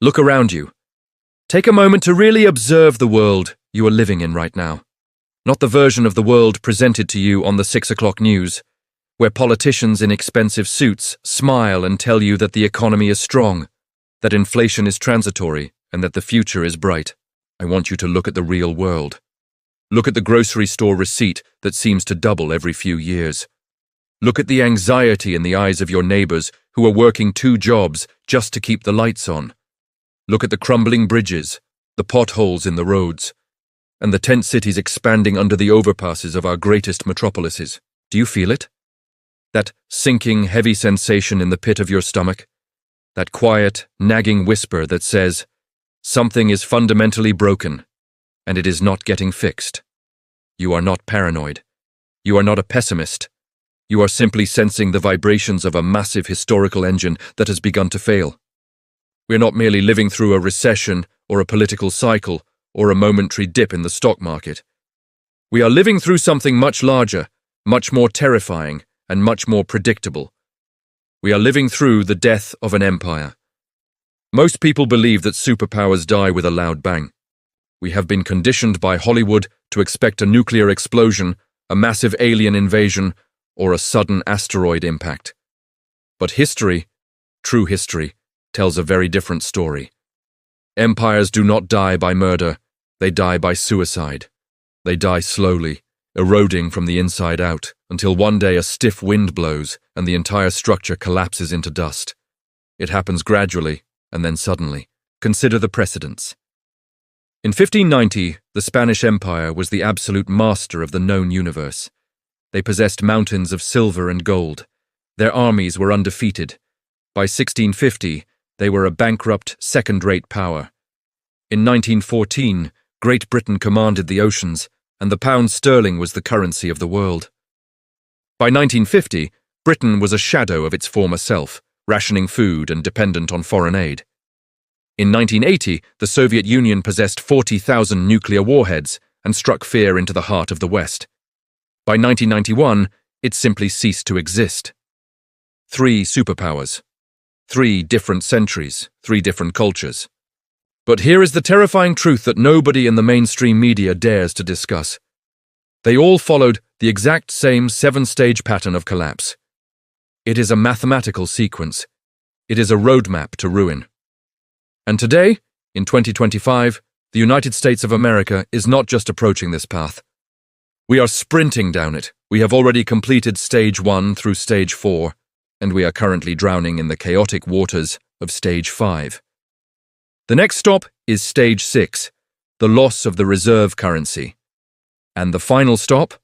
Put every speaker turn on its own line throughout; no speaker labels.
Look around you. Take a moment to really observe the world you are living in right now. Not the version of the world presented to you on the 6 o'clock news, where politicians in expensive suits smile and tell you that the economy is strong, that inflation is transitory, and that the future is bright. I want you to look at the real world. Look at the grocery store receipt that seems to double every few years. Look at the anxiety in the eyes of your neighbors who are working 2 jobs just to keep the lights on. Look at the crumbling bridges, the potholes in the roads, and the tent cities expanding under the overpasses of our greatest metropolises. Do you feel it? That sinking, heavy sensation in the pit of your stomach? That quiet, nagging whisper that says, something is fundamentally broken, and it is not getting fixed. You are not paranoid. You are not a pessimist. You are simply sensing the vibrations of a massive historical engine that has begun to fail. We are not merely living through a recession or a political cycle or a momentary dip in the stock market. We are living through something much larger, much more terrifying, and much more predictable. We are living through the death of an empire. Most people believe that superpowers die with a loud bang. We have been conditioned by Hollywood to expect a nuclear explosion, a massive alien invasion, or a sudden asteroid impact. But history, true history, tells a very different story. Empires do not die by murder, they die by suicide. They die slowly, eroding from the inside out, until one day a stiff wind blows and the entire structure collapses into dust. It happens gradually, and then suddenly. Consider the precedents. In 1590, the Spanish Empire was the absolute master of the known universe. They possessed mountains of silver and gold. Their armies were undefeated. By 1650, they were a bankrupt, second-rate power. In 1914, Great Britain commanded the oceans, and the pound sterling was the currency of the world. By 1950, Britain was a shadow of its former self, rationing food and dependent on foreign aid. In 1980, the Soviet Union possessed 40,000 nuclear warheads and struck fear into the heart of the West. By 1991, it simply ceased to exist. 3 superpowers. 3 different centuries, 3 different cultures. But here is the terrifying truth that nobody in the mainstream media dares to discuss. They all followed the exact same 7-stage pattern of collapse. It is a mathematical sequence. It is a roadmap to ruin. And today, in 2025, the United States of America is not just approaching this path. We are sprinting down it. We have already completed stage 1 through stage 4, and we are currently drowning in the chaotic waters of stage 5. The next stop is stage 6, the loss of the reserve currency. And the final stop?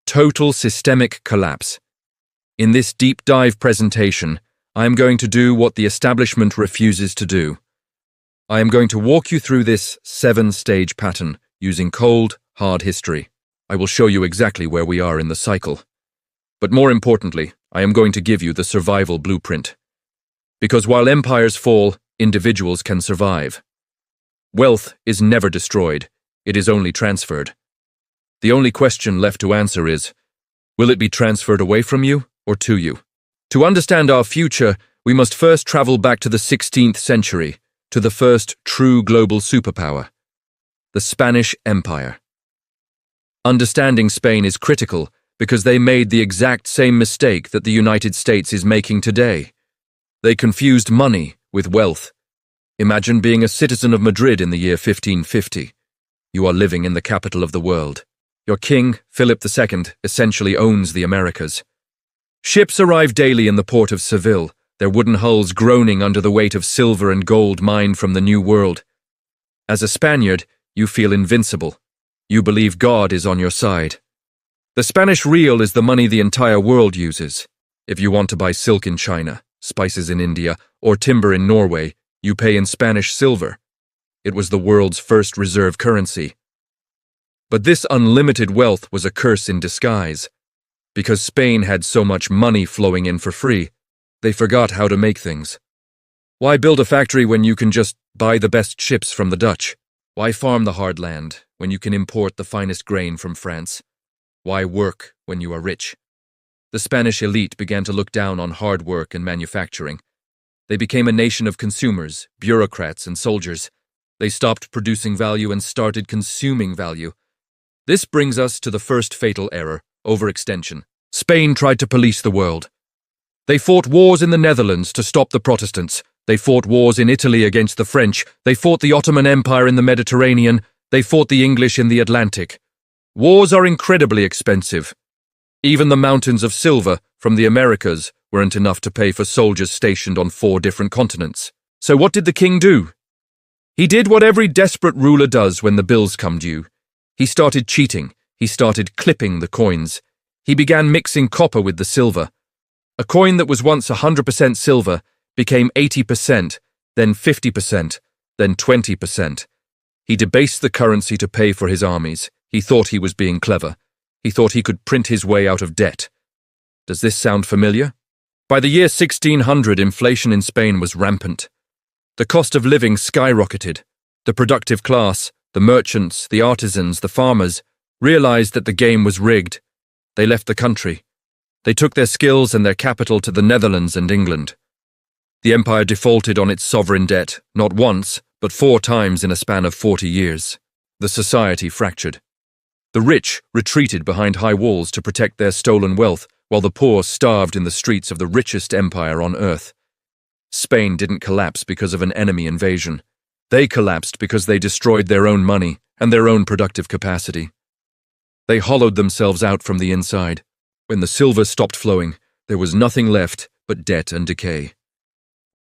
Total systemic collapse. In this deep dive presentation, I am going to do what the establishment refuses to do. I am going to walk you through this 7-stage pattern using cold, hard history. I will show you exactly where we are in the cycle. But more importantly, I am going to give you the survival blueprint. Because while empires fall, individuals can survive. Wealth is never destroyed, it is only transferred. The only question left to answer is, will it be transferred away from you or to you? To understand our future, we must first travel back to the 16th century, to the first true global superpower, the Spanish Empire. Understanding Spain is critical because they made the exact same mistake that the United States is making today. They confused money with wealth. Imagine being a citizen of Madrid in the year 1550. You are living in the capital of the world. Your king, Philip II, essentially owns the Americas. Ships arrive daily in the port of Seville, their wooden hulls groaning under the weight of silver and gold mined from the New World. As a Spaniard, you feel invincible. You believe God is on your side. The Spanish real is the money the entire world uses. If you want to buy silk in China, spices in India, or timber in Norway, you pay in Spanish silver. It was the world's first reserve currency. But this unlimited wealth was a curse in disguise. Because Spain had so much money flowing in for free, they forgot how to make things. Why build a factory when you can just buy the best ships from the Dutch? Why farm the hard land when you can import the finest grain from France? Why work when you are rich? The Spanish elite began to look down on hard work and manufacturing. They became a nation of consumers, bureaucrats, and soldiers. They stopped producing value and started consuming value. This brings us to the first fatal error, overextension. Spain tried to police the world. They fought wars in the Netherlands to stop the Protestants. They fought wars in Italy against the French. They fought the Ottoman Empire in the Mediterranean. They fought the English in the Atlantic. Wars are incredibly expensive. Even the mountains of silver from the Americas weren't enough to pay for soldiers stationed on 4 different continents. So what did the king do? He did what every desperate ruler does when the bills come due. He started cheating. He started clipping the coins. He began mixing copper with the silver. A coin that was once 100% silver became 80%, then 50%, then 20%. He debased the currency to pay for his armies. He thought he was being clever. He thought he could print his way out of debt. Does this sound familiar? By the year 1600, inflation in Spain was rampant. The cost of living skyrocketed. The productive class, the merchants, the artisans, the farmers, realized that the game was rigged. They left the country. They took their skills and their capital to the Netherlands and England. The empire defaulted on its sovereign debt, not once, but 4 times in a span of 40 years. The society fractured. The rich retreated behind high walls to protect their stolen wealth, while the poor starved in the streets of the richest empire on earth. Spain didn't collapse because of an enemy invasion. They collapsed because they destroyed their own money and their own productive capacity. They hollowed themselves out from the inside. When the silver stopped flowing, there was nothing left but debt and decay.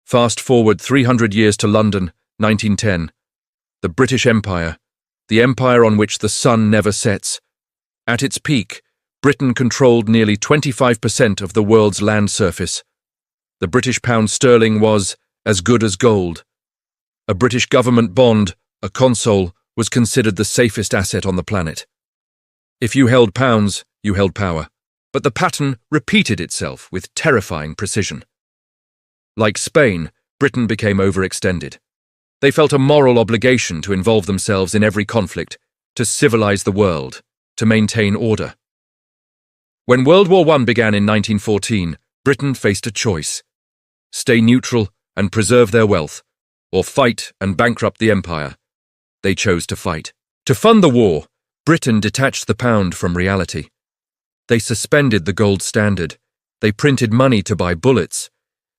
Fast forward 300 years to London, 1910. The British Empire, the empire on which the sun never sets. At its peak, Britain controlled nearly 25% of the world's land surface. The British pound sterling was as good as gold. A British government bond, a console, was considered the safest asset on the planet. If you held pounds, you held power. But the pattern repeated itself with terrifying precision. Like Spain, Britain became overextended. They felt a moral obligation to involve themselves in every conflict, to civilize the world, to maintain order. When World War I began in 1914, Britain faced a choice: stay neutral and preserve their wealth, or fight and bankrupt the empire. They chose to fight. To fund the war, Britain detached the pound from reality. They suspended the gold standard. They printed money to buy bullets.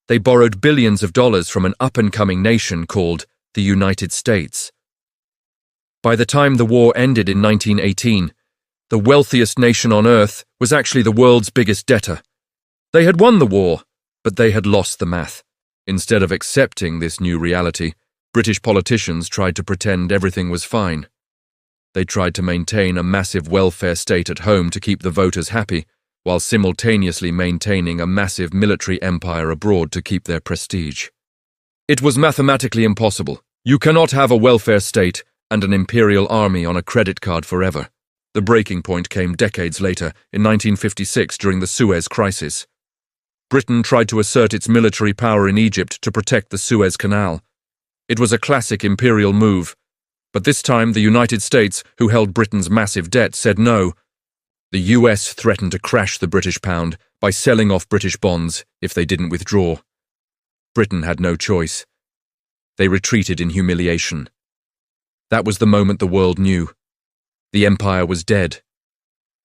They borrowed billions of dollars from an up-and-coming nation called the United States. By the time the war ended in 1918, the wealthiest nation on earth was actually the world's biggest debtor. They had won the war, but they had lost the math. Instead of accepting this new reality, British politicians tried to pretend everything was fine. They tried to maintain a massive welfare state at home to keep the voters happy, while simultaneously maintaining a massive military empire abroad to keep their prestige. It was mathematically impossible. You cannot have a welfare state and an imperial army on a credit card forever. The breaking point came decades later, in 1956 during the Suez Crisis. Britain tried to assert its military power in Egypt to protect the Suez Canal. It was a classic imperial move. But this time, the United States, who held Britain's massive debt, said no. The US threatened to crash the British pound by selling off British bonds if they didn't withdraw. Britain had no choice. They retreated in humiliation. That was the moment the world knew. The empire was dead.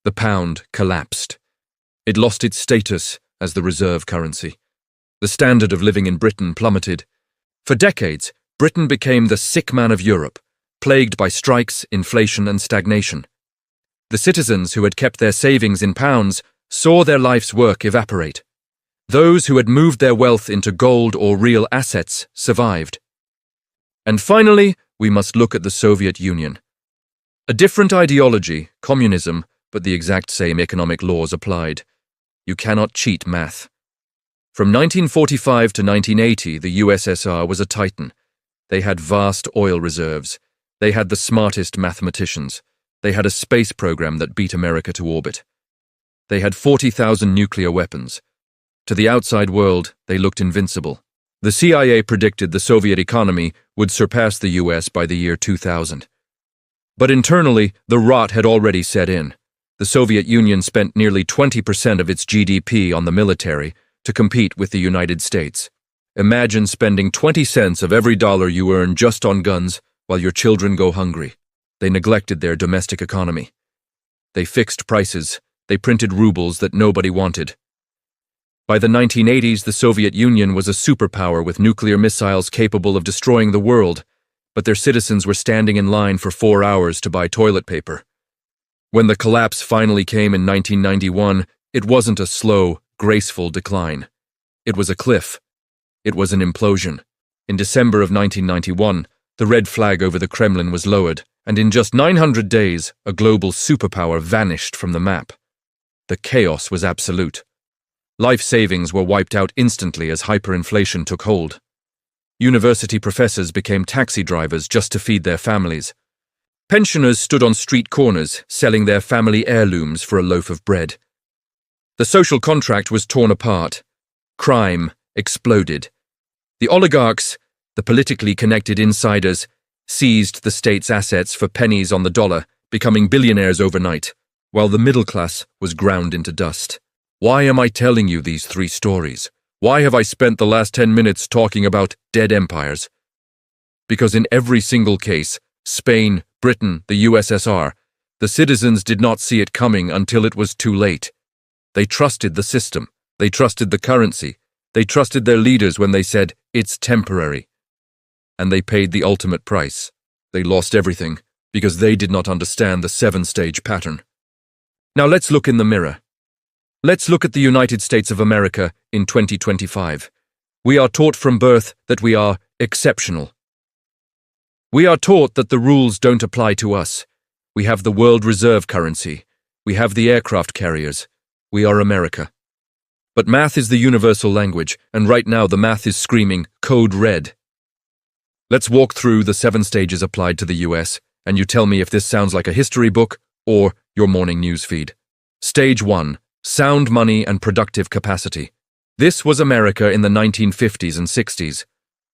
The pound collapsed. It lost its status as the reserve currency. The standard of living in Britain plummeted. For decades, Britain became the sick man of Europe, plagued by strikes, inflation, and stagnation. The citizens who had kept their savings in pounds saw their life's work evaporate. Those who had moved their wealth into gold or real assets survived. And finally, we must look at the Soviet Union. A different ideology, communism, but the exact same economic laws applied. You cannot cheat math. From 1945 to 1980, the USSR was a titan. They had vast oil reserves. They had the smartest mathematicians. They had a space program that beat America to orbit. They had 40,000 nuclear weapons. To the outside world, they looked invincible. The CIA predicted the Soviet economy would surpass the US by the year 2000. But internally, the rot had already set in. The Soviet Union spent nearly 20% of its GDP on the military to compete with the United States. Imagine spending 20 cents of every dollar you earn just on guns while your children go hungry. They neglected their domestic economy. They fixed prices. They printed rubles that nobody wanted. By the 1980s, the Soviet Union was a superpower with nuclear missiles capable of destroying the world, but their citizens were standing in line for 4 hours to buy toilet paper. When the collapse finally came in 1991, it wasn't a slow, graceful decline. It was a cliff. It was an implosion. In December of 1991, the red flag over the Kremlin was lowered, and in just 900 days, a global superpower vanished from the map. The chaos was absolute. Life savings were wiped out instantly as hyperinflation took hold. University professors became taxi drivers just to feed their families. Pensioners stood on street corners, selling their family heirlooms for a loaf of bread. The social contract was torn apart. Crime exploded. The oligarchs, the politically connected insiders, seized the state's assets for pennies on the dollar, becoming billionaires overnight, while the middle class was ground into dust. Why am I telling you these 3 stories? Why have I spent the last 10 minutes talking about dead empires? Because in every single case, Spain, Britain, the USSR, the citizens did not see it coming until it was too late. They trusted the system. They trusted the currency. They trusted their leaders when they said, "It's temporary." And they paid the ultimate price. They lost everything because they did not understand the 7-stage pattern. Now let's look in the mirror. Let's look at the United States of America in 2025. We are taught from birth that we are exceptional. We are taught that the rules don't apply to us. We have the world reserve currency. We have the aircraft carriers. We are America. But math is the universal language, and right now the math is screaming, "Code red." Let's walk through the 7 stages applied to the US, and you tell me if this sounds like a history book or your morning news feed. Stage 1. Sound money and productive capacity. This was America in the 1950s and 60s.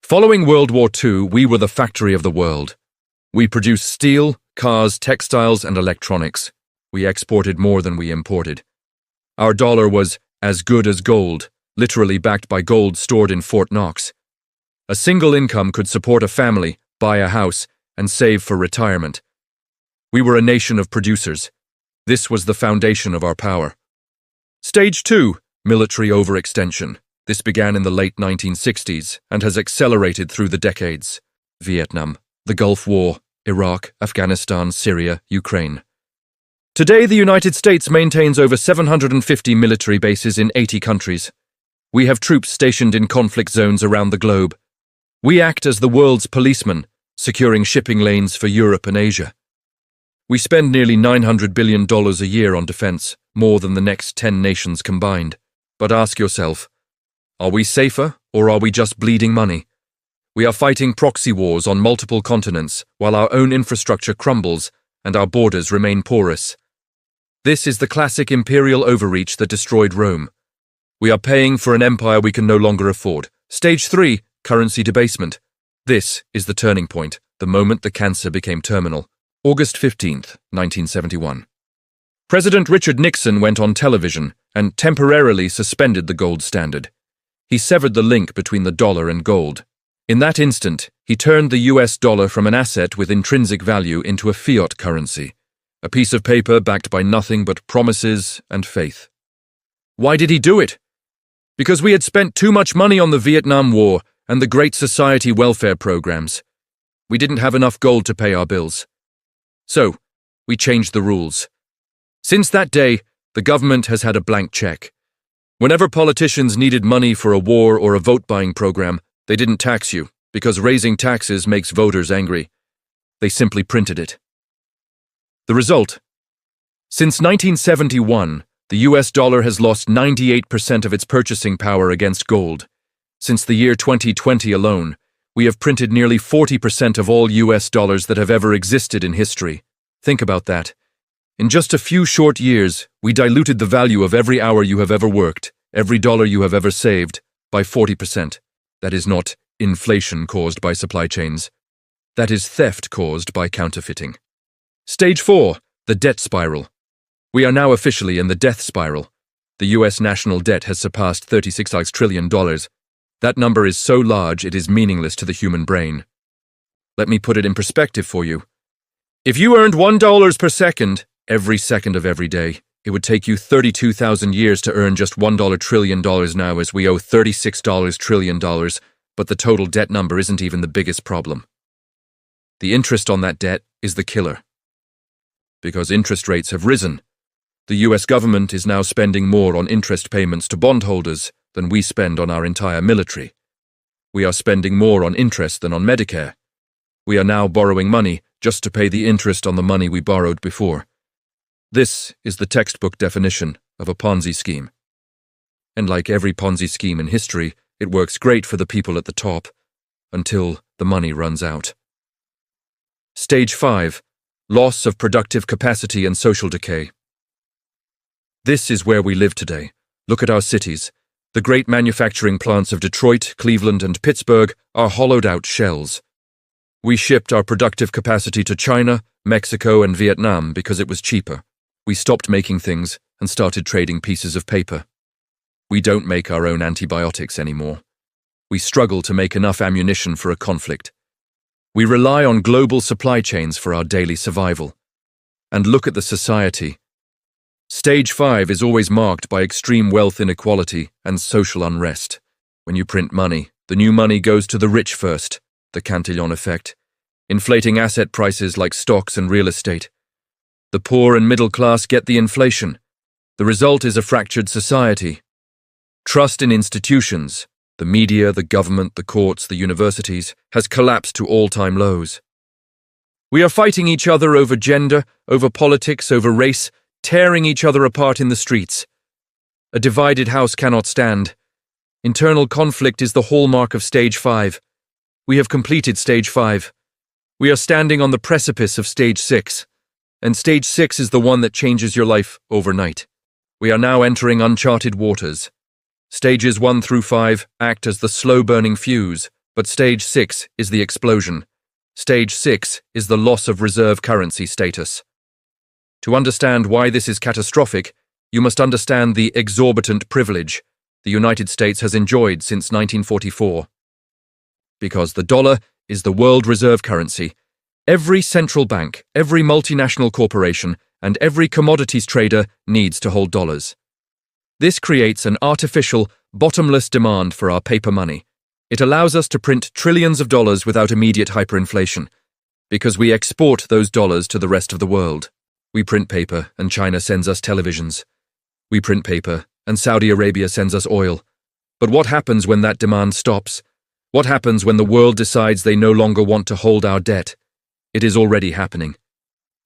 Following World War II, we were the factory of the world. We produced steel, cars, textiles, and electronics. We exported more than we imported. Our dollar was as good as gold, literally backed by gold stored in Fort Knox. A single income could support a family, buy a house, and save for retirement. We were a nation of producers. This was the foundation of our power. Stage 2. Military overextension. This began in the late 1960s and has accelerated through the decades. Vietnam, the Gulf War, Iraq, Afghanistan, Syria, Ukraine. Today, the United States maintains over 750 military bases in 80 countries. We have troops stationed in conflict zones around the globe. We act as the world's policemen, securing shipping lanes for Europe and Asia. We spend nearly $900 billion a year on defense, more than the next 10 nations combined. But ask yourself, are we safer or are we just bleeding money? We are fighting proxy wars on multiple continents while our own infrastructure crumbles and our borders remain porous. This is the classic imperial overreach that destroyed Rome. We are paying for an empire we can no longer afford. Stage 3, currency debasement. This is the turning point, the moment the cancer became terminal. August 15th, 1971. President Richard Nixon went on television and temporarily suspended the gold standard. He severed the link between the dollar and gold. In that instant, he turned the US dollar from an asset with intrinsic value into a fiat currency, a piece of paper backed by nothing but promises and faith. Why did he do it? Because we had spent too much money on the Vietnam War and the Great Society welfare programs. We didn't have enough gold to pay our bills. So, we changed the rules. Since that day, the government has had a blank check. Whenever politicians needed money for a war or a vote-buying program, they didn't tax you, because raising taxes makes voters angry. They simply printed it. The result? Since 1971, the US dollar has lost 98% of its purchasing power against gold. Since the year 2020 alone, we have printed nearly 40% of all US dollars that have ever existed in history. Think about that. In just a few short years, we diluted the value of every hour you have ever worked, every dollar you have ever saved, by 40%. That is not inflation caused by supply chains. That is theft caused by counterfeiting. Stage 4, the debt spiral. We are now officially in the death spiral. The US national debt has surpassed $36 trillion. That number is so large it is meaningless to the human brain. Let me put it in perspective for you. If you earned $1 per second, every second of every day, it would take you 32,000 years to earn just $1 trillion now, as we owe $36 trillion, but the total debt number isn't even the biggest problem. The interest on that debt is the killer. Because interest rates have risen, the US government is now spending more on interest payments to bondholders than we spend on our entire military. We are spending more on interest than on Medicare. We are now borrowing money just to pay the interest on the money we borrowed before. This is the textbook definition of a Ponzi scheme. And like every Ponzi scheme in history, it works great for the people at the top, until the money runs out. Stage 5. Loss of productive capacity and social decay. This is where we live today. Look at our cities. The great manufacturing plants of Detroit, Cleveland, and Pittsburgh are hollowed-out shells. We shipped our productive capacity to China, Mexico, and Vietnam because it was cheaper. We stopped making things and started trading pieces of paper. We don't make our own antibiotics anymore. We struggle to make enough ammunition for a conflict. We rely on global supply chains for our daily survival. And look at the society. Stage 5 is always marked by extreme wealth inequality and social unrest. When you print money, the new money goes to the rich first, the Cantillon effect, inflating asset prices like stocks and real estate. The poor and middle class get the inflation. The result is a fractured society. Trust in institutions, the media, the government, the courts, the universities, has collapsed to all-time lows. We are fighting each other over gender, over politics, over race, tearing each other apart in the streets. A divided house cannot stand. Internal conflict is the hallmark of Stage 5. We have completed Stage 5. We are standing on the precipice of Stage 6. And Stage 6 is the one that changes your life overnight. We are now entering uncharted waters. Stages 1 through 5 act as the slow-burning fuse, but Stage 6 is the explosion. Stage 6 is the loss of reserve currency status. To understand why this is catastrophic, you must understand the exorbitant privilege the United States has enjoyed since 1944. Because the dollar is the world reserve currency, every central bank, every multinational corporation, and every commodities trader needs to hold dollars. This creates an artificial, bottomless demand for our paper money. It allows us to print trillions of dollars without immediate hyperinflation, because we export those dollars to the rest of the world. We print paper, and China sends us televisions. We print paper, and Saudi Arabia sends us oil. But what happens when that demand stops? What happens when the world decides they no longer want to hold our debt? It is already happening.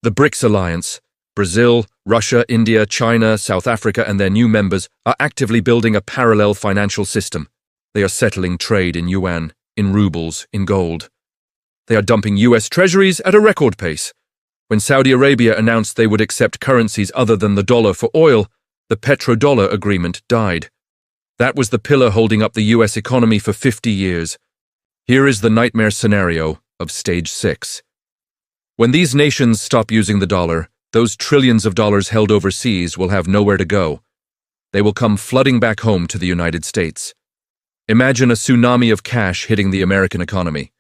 The BRICS alliance, Brazil, Russia, India, China, South Africa, and their new members are actively building a parallel financial system. They are settling trade in yuan, in rubles, in gold. They are dumping US treasuries at a record pace. When Saudi Arabia announced they would accept currencies other than the dollar for oil, the petrodollar agreement died. That was the pillar holding up the US economy for 50 years. Here is the nightmare scenario of Stage 6. When these nations stop using the dollar, those trillions of dollars held overseas will have nowhere to go. They will come flooding back home to the United States. Imagine a tsunami of cash hitting the American economy.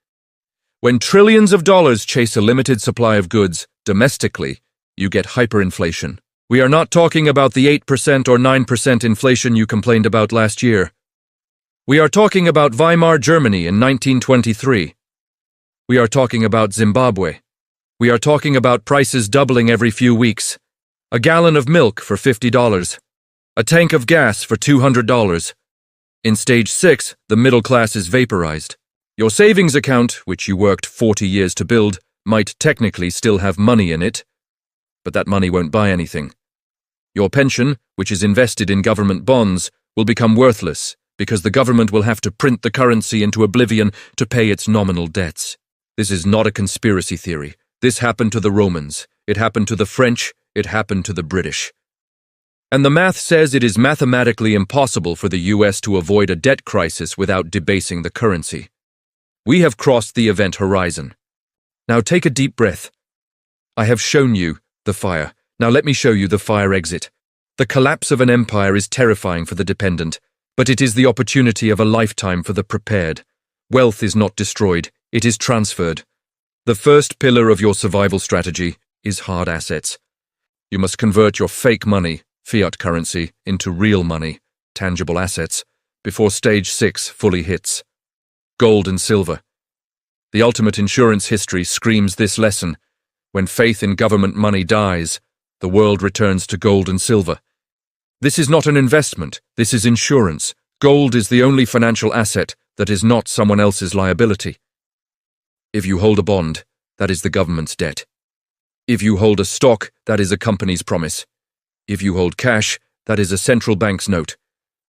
When trillions of dollars chase a limited supply of goods domestically, you get hyperinflation. We are not talking about the 8% or 9% inflation you complained about last year. We are talking about Weimar Germany in 1923. We are talking about Zimbabwe. We are talking about prices doubling every few weeks. A gallon of milk for $50. A tank of gas for $200. In Stage 6, the middle class is vaporized. Your savings account, which you worked 40 years to build, might technically still have money in it, but that money won't buy anything. Your pension, which is invested in government bonds, will become worthless because the government will have to print the currency into oblivion to pay its nominal debts. This is not a conspiracy theory. This happened to the Romans. It happened to the French. It happened to the British. And the math says it is mathematically impossible for the US to avoid a debt crisis without debasing the currency. We have crossed the event horizon. Now take a deep breath. I have shown you the fire. Now let me show you the fire exit. The collapse of an empire is terrifying for the dependent, but it is the opportunity of a lifetime for the prepared. Wealth is not destroyed, it is transferred. The first pillar of your survival strategy is hard assets. You must convert your fake money, fiat currency, into real money, tangible assets, before stage 6 fully hits. Gold and silver. The ultimate insurance history screams this lesson. When faith in government money dies, the world returns to gold and silver. This is not an investment, this is insurance. Gold is the only financial asset that is not someone else's liability. If you hold a bond, that is the government's debt. If you hold a stock, that is a company's promise. If you hold cash, that is a central bank's note.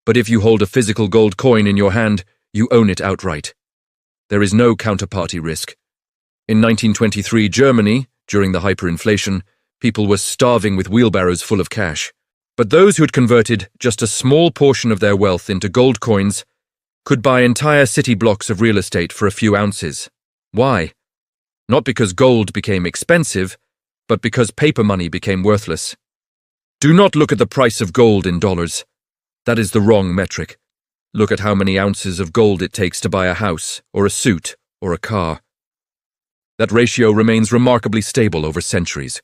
But if you hold a physical gold coin in your hand, you own it outright. There is no counterparty risk. In 1923 Germany, during the hyperinflation, people were starving with wheelbarrows full of cash. But those who had converted just a small portion of their wealth into gold coins could buy entire city blocks of real estate for a few ounces. Why? Not because gold became expensive, but because paper money became worthless. Do not look at the price of gold in dollars. That is the wrong metric. Look at how many ounces of gold it takes to buy a house, or a suit, or a car. That ratio remains remarkably stable over centuries.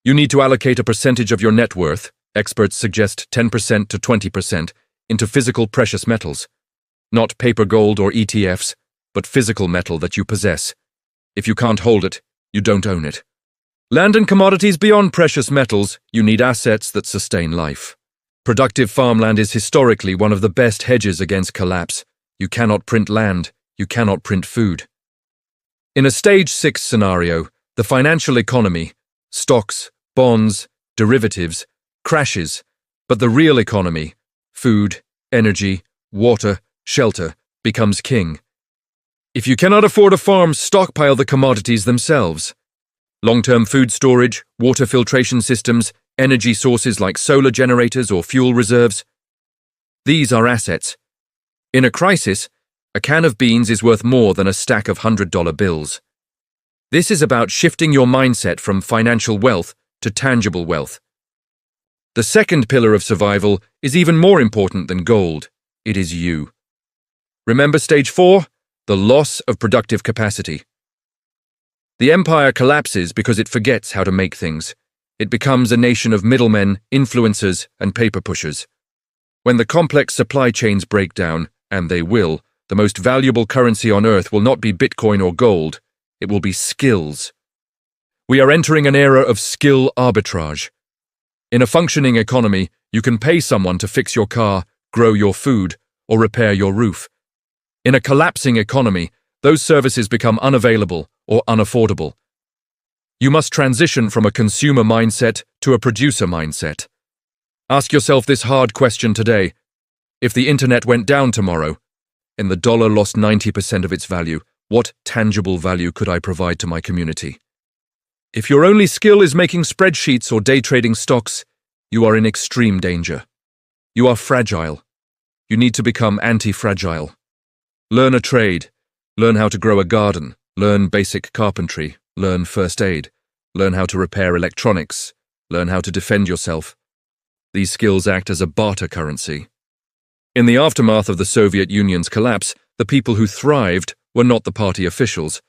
You need to allocate a percentage of your net worth, experts suggest 10% to 20%, into physical precious metals. Not paper gold or ETFs, but physical metal that you possess. If you can't hold it, you don't own it. Land and commodities beyond precious metals, you need assets that sustain life. Productive farmland is historically one of the best hedges against collapse. You cannot print land, you cannot print food. In a stage 6 scenario, the financial economy, stocks, bonds, derivatives, crashes, but the real economy, food, energy, water, shelter, becomes king. If you cannot afford a farm, stockpile the commodities themselves. Long-term food storage, water filtration systems, energy sources like solar generators or fuel reserves. These are assets. In a crisis, a can of beans is worth more than a stack of $100 bills. This is about shifting your mindset from financial wealth to tangible wealth. The second pillar of survival is even more important than gold. It is you. Remember stage 4? The loss of productive capacity. The empire collapses because it forgets how to make things. It becomes a nation of middlemen, influencers, and paper pushers. When the complex supply chains break down, and they will, the most valuable currency on earth will not be Bitcoin or gold, it will be skills. We are entering an era of skill arbitrage. In a functioning economy, you can pay someone to fix your car, grow your food, or repair your roof. In a collapsing economy, those services become unavailable or unaffordable. You must transition from a consumer mindset to a producer mindset. Ask yourself this hard question today. If the internet went down tomorrow, and the dollar lost 90% of its value, what tangible value could I provide to my community? If your only skill is making spreadsheets or day trading stocks, you are in extreme danger. You are fragile. You need to become anti-fragile. Learn a trade. Learn how to grow a garden. Learn basic carpentry. Learn first aid. Learn how to repair electronics. Learn how to defend yourself. These skills act as a barter currency. In the aftermath of the Soviet Union's collapse, the people who thrived were not the party officials.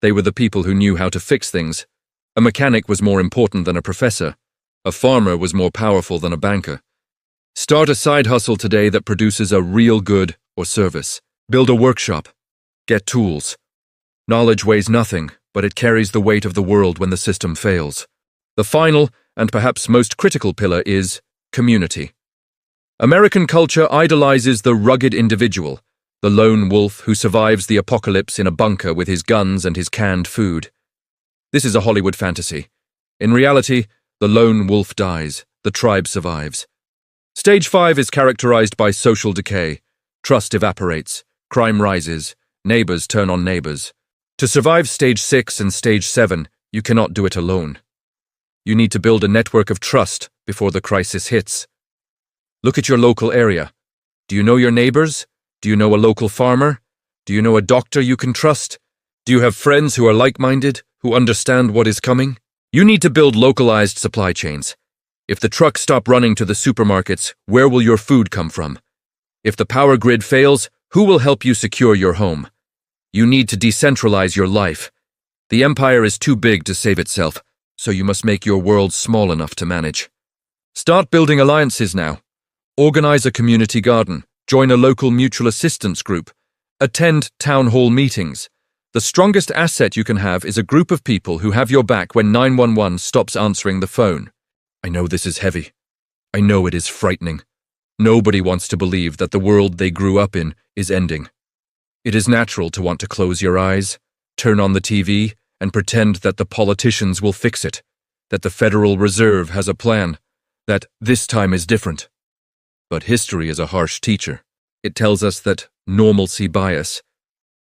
They were the people who knew how to fix things. A mechanic was more important than a professor. A farmer was more powerful than a banker. Start a side hustle today that produces a real good or service. Build a workshop. Get tools. Knowledge weighs nothing, but it carries the weight of the world when the system fails. The final, and perhaps most critical pillar is community. American culture idolizes the rugged individual, the lone wolf who survives the apocalypse in a bunker with his guns and his canned food. This is a Hollywood fantasy. In reality, the lone wolf dies, the tribe survives. Stage 5 is characterized by social decay. Trust evaporates, crime rises, neighbors turn on neighbors. To survive stage 6 and stage 7, you cannot do it alone. You need to build a network of trust before the crisis hits. Look at your local area. Do you know your neighbors? Do you know a local farmer? Do you know a doctor you can trust? Do you have friends who are like-minded, who understand what is coming? You need to build localized supply chains. If the trucks stop running to the supermarkets, where will your food come from? If the power grid fails, who will help you secure your home? You need to decentralize your life. The empire is too big to save itself, so you must make your world small enough to manage. Start building alliances now. Organize a community garden, join a local mutual assistance group, attend town hall meetings. The strongest asset you can have is a group of people who have your back when 911 stops answering the phone. I know this is heavy. I know it is frightening. Nobody wants to believe that the world they grew up in is ending. It is natural to want to close your eyes, turn on the TV, and pretend that the politicians will fix it, that the Federal Reserve has a plan, that this time is different. But history is a harsh teacher. It tells us that normalcy bias,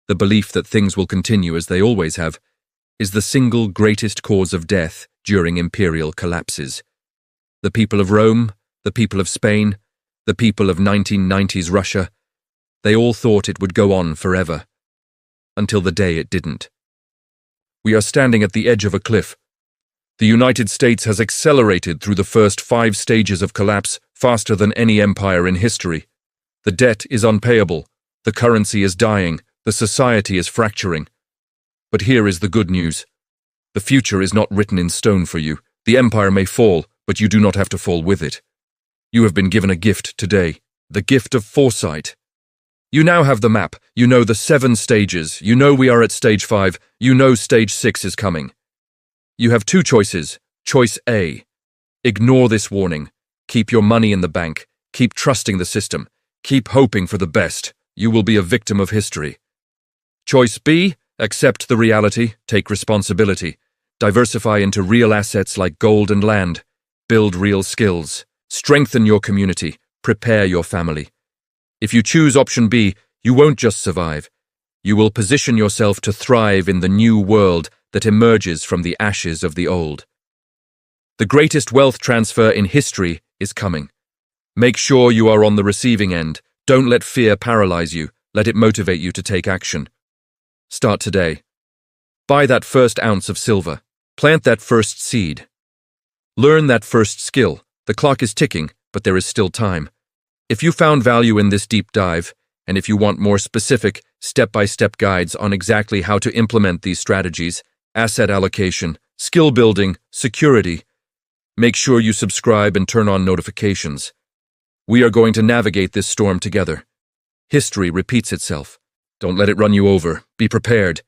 the belief that things will continue as they always have, is the single greatest cause of death during imperial collapses. The people of Rome, the people of Spain, the people of 1990s Russia, they all thought it would go on forever, until the day it didn't. We are standing at the edge of a cliff. The United States has accelerated through the first 5 stages of collapse faster than any empire in history. The debt is unpayable, the currency is dying, the society is fracturing. But here is the good news. The future is not written in stone for you. The empire may fall, but you do not have to fall with it. You have been given a gift today, the gift of foresight. You now have the map, you know the 7 stages, you know we are at stage 5, you know stage 6 is coming. You have 2 choices. Choice A. Ignore this warning. Keep your money in the bank. Keep trusting the system. Keep hoping for the best. You will be a victim of history. Choice B. Accept the reality. Take responsibility. Diversify into real assets like gold and land. Build real skills. Strengthen your community. Prepare your family. If you choose option B, you won't just survive. You will position yourself to thrive in the new world that emerges from the ashes of the old. The greatest wealth transfer in history is coming. Make sure you are on the receiving end. Don't let fear paralyze you. Let it motivate you to take action. Start today. Buy that first ounce of silver. Plant that first seed. Learn that first skill. The clock is ticking, but there is still time. If you found value in this deep dive, and if you want more specific, step-by-step guides on exactly how to implement these strategies, asset allocation, skill building, security, make sure you subscribe and turn on notifications. We are going to navigate this storm together. History repeats itself. Don't let it run you over. Be prepared.